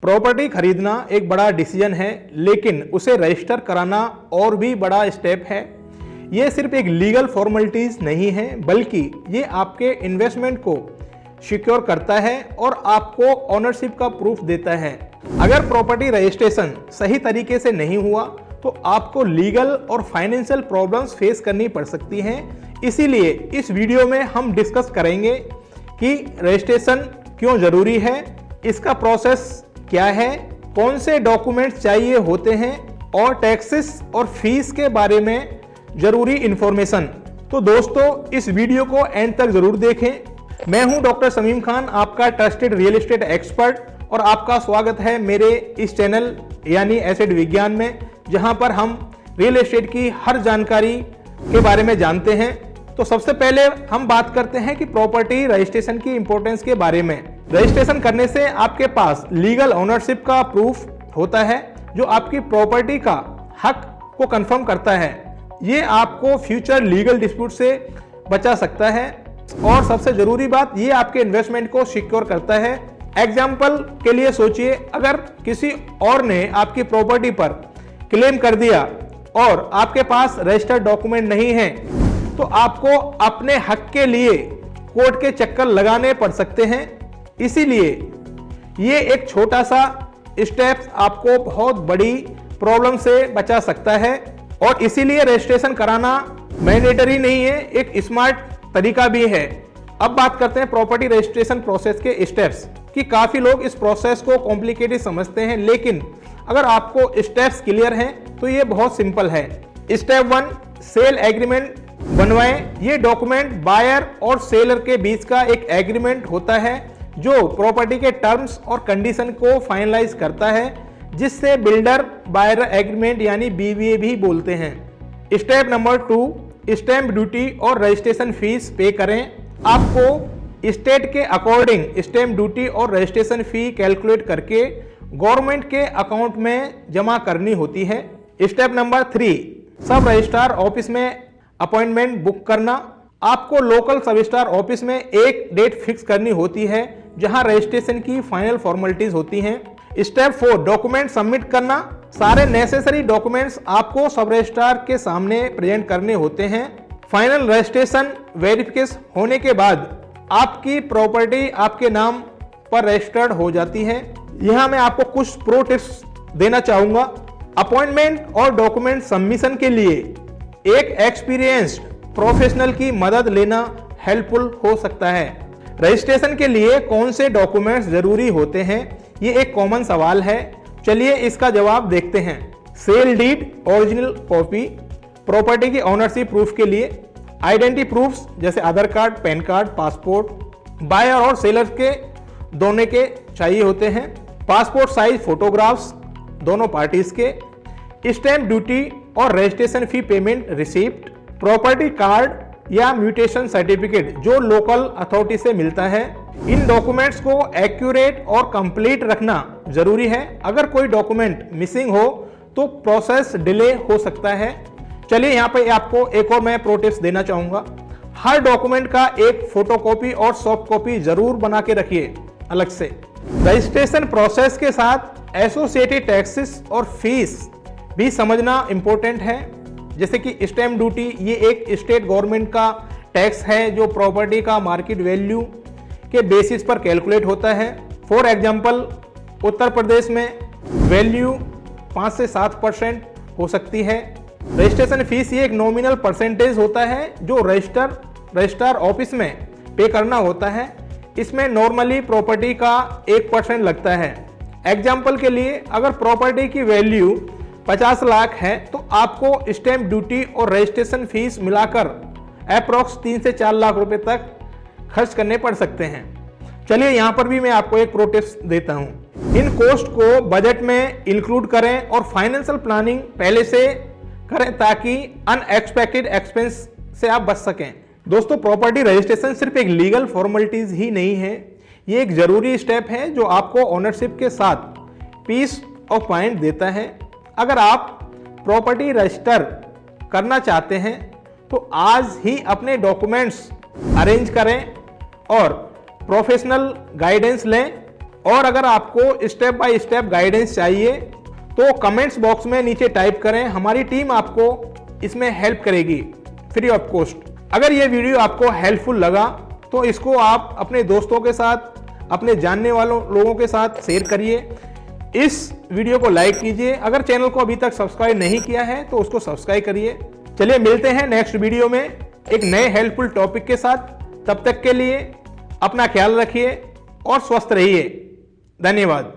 Property खरीदना एक बड़ा डिसीजन है, लेकिन उसे रजिस्टर कराना और भी बड़ा स्टेप है। ये सिर्फ एक लीगल फॉर्मेलिटीज नहीं है, बल्कि ये आपके इन्वेस्टमेंट को सिक्योर करता है और आपको ओनरशिप का प्रूफ देता है। अगर प्रॉपर्टी रजिस्ट्रेशन सही तरीके से नहीं हुआ तो आपको लीगल और फाइनेंशियल प्रॉब्लम्स फेस करनी पड़ सकती हैं। इसीलिए इस वीडियो में हम डिस्कस करेंगे कि रजिस्ट्रेशन क्यों जरूरी है, इसका प्रोसेस क्या है, कौन से डॉक्यूमेंट्स चाहिए होते हैं और टैक्सेस और फीस के बारे में जरूरी इंफॉर्मेशन। तो दोस्तों इस वीडियो को एंड तक जरूर देखें। मैं हूं डॉक्टर समीम खान, आपका ट्रस्टेड रियल एस्टेट एक्सपर्ट, और आपका स्वागत है मेरे इस चैनल यानी एसेट विज्ञान में, जहां पर हम रियल एस्टेट की हर जानकारी के बारे में जानते हैं। तो सबसे पहले हम बात करते हैं कि प्रॉपर्टी रजिस्ट्रेशन की इंपॉर्टेंस के बारे में। रजिस्ट्रेशन करने से आपके पास लीगल ओनरशिप का प्रूफ होता है जो आपकी प्रॉपर्टी का हक को कंफर्म करता है। ये आपको फ्यूचर लीगल डिस्प्यूट से बचा सकता है और सबसे जरूरी बात, ये आपके इन्वेस्टमेंट को सिक्योर करता है। एग्जाम्पल के लिए सोचिए, अगर किसी और ने आपकी प्रॉपर्टी पर क्लेम कर दिया और आपके पास रजिस्टर्ड डॉक्यूमेंट नहीं है, तो आपको अपने हक के लिए कोर्ट के चक्कर लगाने पड़ सकते हैं। इसीलिए ये एक छोटा सा स्टेप आपको बहुत बड़ी प्रॉब्लम से बचा सकता है, और इसीलिए रजिस्ट्रेशन कराना मैंडेटरी नहीं है, एक स्मार्ट तरीका भी है। अब बात करते हैं प्रॉपर्टी रजिस्ट्रेशन प्रोसेस के स्टेप्स कि काफी लोग इस प्रोसेस को कॉम्प्लिकेटेड समझते हैं, लेकिन अगर आपको स्टेप्स क्लियर हैं तो ये बहुत सिंपल है। स्टेप 1, सेल एग्रीमेंट बनवाएं। ये डॉक्यूमेंट बायर और सेलर के बीच का एक एग्रीमेंट होता है जो प्रॉपर्टी के टर्म्स और कंडीशन को फाइनलाइज करता है, जिससे बिल्डर बायर एग्रीमेंट यानी बीबीए भी बोलते हैं। स्टेप नंबर 2, स्टैंप ड्यूटी और रजिस्ट्रेशन फीस पे करें। आपको स्टेट के अकॉर्डिंग स्टैंप ड्यूटी और रजिस्ट्रेशन फी कैलकुलेट करके गवर्नमेंट के अकाउंट में जमा करनी होती है। स्टेप नंबर 3, सब रजिस्ट्रार ऑफिस में अपॉइंटमेंट बुक करना। आपको लोकल सब रजिस्ट्रार ऑफिस में एक डेट फिक्स करनी होती है जहां रजिस्ट्रेशन की फाइनल फॉर्मेलिटीज होती हैं। स्टेप 4, डॉक्यूमेंट सबमिट करना। सारे नेसेसरी डॉक्यूमेंट्स आपको सब रजिस्ट्रार के सामने प्रेजेंट करने होते हैं। फाइनल रजिस्ट्रेशन वेरिफिकेशन होने के बाद आपकी प्रॉपर्टी आपके नाम पर रजिस्टर्ड हो जाती है। यहां मैं आपको कुछ प्रो टिप्स देना चाहूंगा। अपॉइंटमेंट और डॉक्यूमेंट सबमिशन के लिए एक एक्सपीरियंस्ड प्रोफेशनल की मदद लेना हेल्पफुल हो सकता है। रजिस्ट्रेशन के लिए कौन से डॉक्यूमेंट्स जरूरी होते हैं, ये एक कॉमन सवाल है। चलिए इसका जवाब देखते हैं। Sale deed original copy, property की ओनरशिप प्रूफ के लिए आइडेंटिटी प्रूफ्स जैसे Aadhaar card, PAN card, passport. Buyer और सेलर के दोनों के चाहिए होते हैं। पासपोर्ट साइज फोटोग्राफ्स दोनों पार्टीज के। स्टैंप ड्यूटी और registration fee payment receipt. Property card या म्यूटेशन सर्टिफिकेट जो लोकल अथॉरिटी से मिलता है। इन डॉक्यूमेंट्स को एक्यूरेट और कंप्लीट रखना जरूरी है। अगर कोई डॉक्यूमेंट मिसिंग हो तो प्रोसेस डिले हो सकता है। चलिए यहाँ पे आपको एक और मैं प्रो टिप्स देना चाहूंगा। हर डॉक्यूमेंट का एक फोटोकॉपी और सॉफ्ट कॉपी जरूर बना के रखिए अलग से। रजिस्ट्रेशन प्रोसेस के साथ एसोसिएटेड टैक्सेस और फीस भी समझना इंपॉर्टेंट है। जैसे कि स्टैंप ड्यूटी, ये एक स्टेट गवर्नमेंट का टैक्स है जो प्रॉपर्टी का मार्केट वैल्यू के बेसिस पर कैलकुलेट होता है। फॉर एग्जांपल, उत्तर प्रदेश में वैल्यू 5 से 7% हो सकती है। रजिस्ट्रेशन फीस ये एक नॉमिनल परसेंटेज होता है जो रजिस्ट्रार ऑफिस में पे करना होता है। इसमें नॉर्मली प्रॉपर्टी का 1% लगता है। एग्जाम्पल के लिए, अगर प्रॉपर्टी की वैल्यू 50 लाख है तो आपको स्टैंप ड्यूटी और रजिस्ट्रेशन फीस मिलाकर अप्रॉक्स 3 से 4 लाख रुपए तक खर्च करने पड़ सकते हैं। चलिए यहाँ पर भी मैं आपको एक प्रो टिप्स देता हूँ। इन कॉस्ट को बजट में इंक्लूड करें और फाइनेंशियल प्लानिंग पहले से करें ताकि अनएक्सपेक्टेड एक्सपेंस से आप बच सकें। दोस्तों, प्रॉपर्टी रजिस्ट्रेशन सिर्फ एक लीगल फॉर्मेलिटीज ही नहीं है, ये एक जरूरी स्टेप है जो आपको ओनरशिप के साथ पीस ऑफ माइंड देता है। अगर आप प्रॉपर्टी रजिस्टर करना चाहते हैं तो आज ही अपने डॉक्यूमेंट्स अरेंज करें और प्रोफेशनल गाइडेंस लें और अगर आपको स्टेप बाय स्टेप गाइडेंस चाहिए तो कमेंट्स बॉक्स में नीचे टाइप करें, हमारी टीम आपको इसमें हेल्प करेगी फ्री ऑफ कॉस्ट। अगर ये वीडियो आपको हेल्पफुल लगा तो इसको आप अपने दोस्तों के साथ, अपने जानने वालों लोगों के साथ शेयर करिए। इस वीडियो को लाइक कीजिए। अगर चैनल को अभी तक सब्सक्राइब नहीं किया है तो उसको सब्सक्राइब करिए। चलिए मिलते हैं नेक्स्ट वीडियो में एक नए हेल्पफुल टॉपिक के साथ। तब तक के लिए अपना ख्याल रखिए और स्वस्थ रहिए। धन्यवाद।